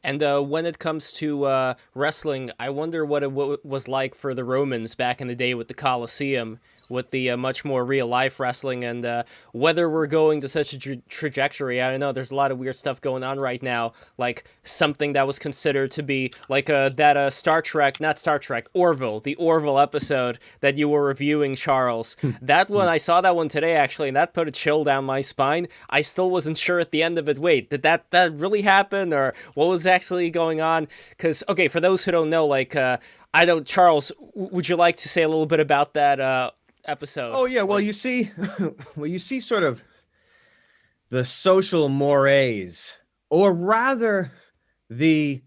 And when it comes to wrestling, I wonder what it was like for the Romans back in the day with the Colosseum, with the much more real life wrestling, and whether we're going to such a trajectory. I don't know. There's a lot of weird stuff going on right now, like something that was considered to be like that Star Trek, not Star Trek, Orville, the Orville episode that you were reviewing, Charles. That one, I saw that one today actually, and that put a chill down my spine. I still wasn't sure at the end of it. Wait, did that really happen, or what was actually going on? Because okay, for those who don't know, like I don't, Charles, would you like to say a little bit about that episode? Oh yeah, well Like, you see, well you see sort of the social mores, or rather the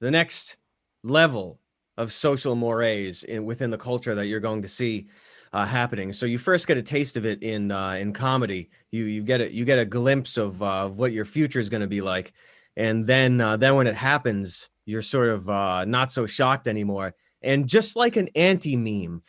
the next level of social mores within the culture that you're going to see happening. So you first get a taste of it in comedy. You get a glimpse of what your future is going to be like, and then when it happens, you're sort of not so shocked anymore. And just like an anti meme,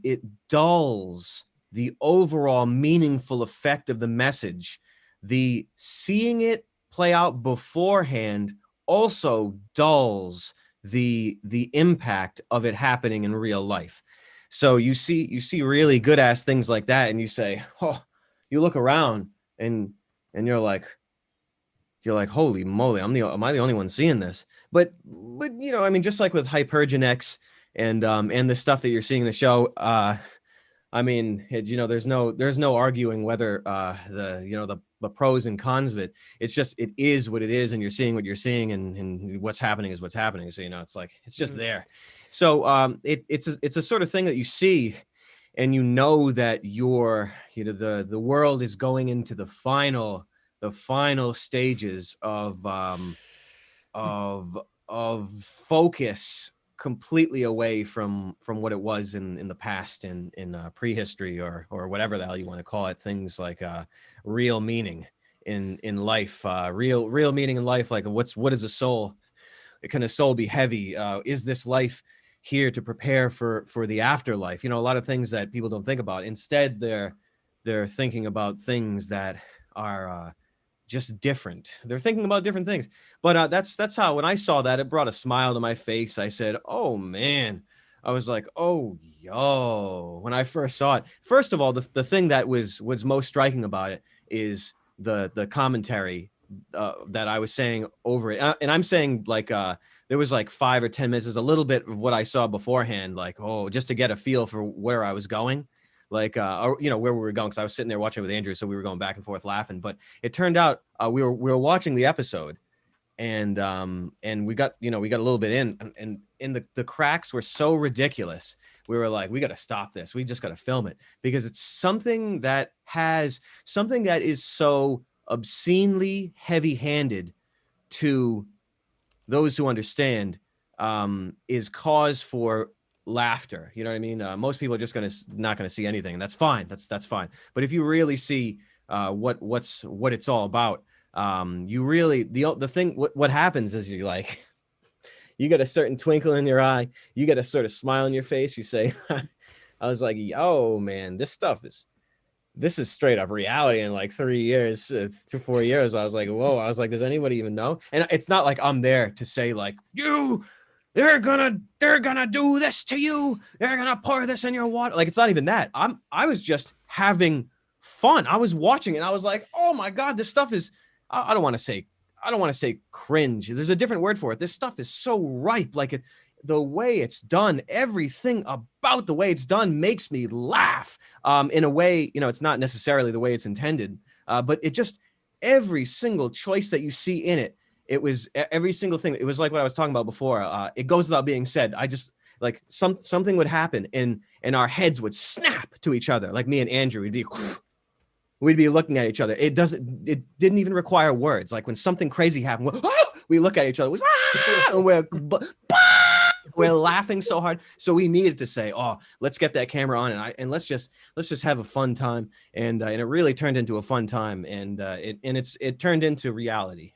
it dulls the overall meaningful effect of the message. The seeing it play out beforehand also dulls the impact of it happening in real life. So you see really good ass things like that, and you say, oh, you look around and you're like, holy moly, am I the only one seeing this? But you know, I mean, just like with Hypergenex and the stuff that you're seeing in the show, I mean, you know, there's no arguing whether the pros and cons of it. It's just it is what it is, and you're seeing what you're seeing, and what's happening is what's happening. So you know, it's like it's just mm, there. So it's a sort of thing that you see, and you know that the world is going into the final stages of focus completely away from what it was in the past in prehistory or whatever the hell you want to call it. Things like real meaning in life, real meaning in life. Like what is a soul? Can a soul be heavy? Is this life here to prepare for the afterlife? You know, a lot of things that people don't think about. Instead, they're thinking about things that are just different. They're thinking about different things. But that's how, when I saw that, it brought a smile to my face. I said, oh man. I was like, oh yo, when I first saw it. First of all, the thing that was most striking about it is the commentary that I was saying over it. And I'm saying like there was like 5 or 10 minutes. There's a little bit of what I saw beforehand, like, oh, just to get a feel for where I was going, like or, you know, where we were going, because I was sitting there watching with Andrew, so we were going back and forth laughing. But it turned out we were watching the episode, and we got a little bit and the cracks were so ridiculous. We were like, we got to stop this. We just got to film it, because it's something that is so obscenely heavy-handed to those who understand, is cause for laughter. You know what I mean? Most people are just not gonna see anything, and that's fine. That's fine. But if you really see what it's all about, you really the thing. What happens is you like you get a certain twinkle in your eye. You get a sort of smile on your face. You say, I was like, yo, man, this is straight up reality. In like 3 years to 4 years, I was like, whoa. I was like, does anybody even know? And it's not like I'm there to say like, they're gonna do this to you, they're gonna pour this in your water. Like, it's not even that. I was just having fun. I was watching it and I was like, oh my god, this stuff is, I don't want to say cringe. There's a different word for it. This stuff is so ripe. Like, the way it's done, everything about the way it's done makes me laugh. In a way, you know, it's not necessarily the way it's intended, but it just, every single choice that you see in it, it was every single thing. It was like what I was talking about before. It goes without being said. I just like something would happen and our heads would snap to each other. Like me and Andrew, we'd be looking at each other. It didn't even require words. Like when something crazy happened, we look at each other, and we're laughing so hard. So we needed to say, oh, let's get that camera on and let's just have a fun time. And it really turned into a fun time. And it turned into reality.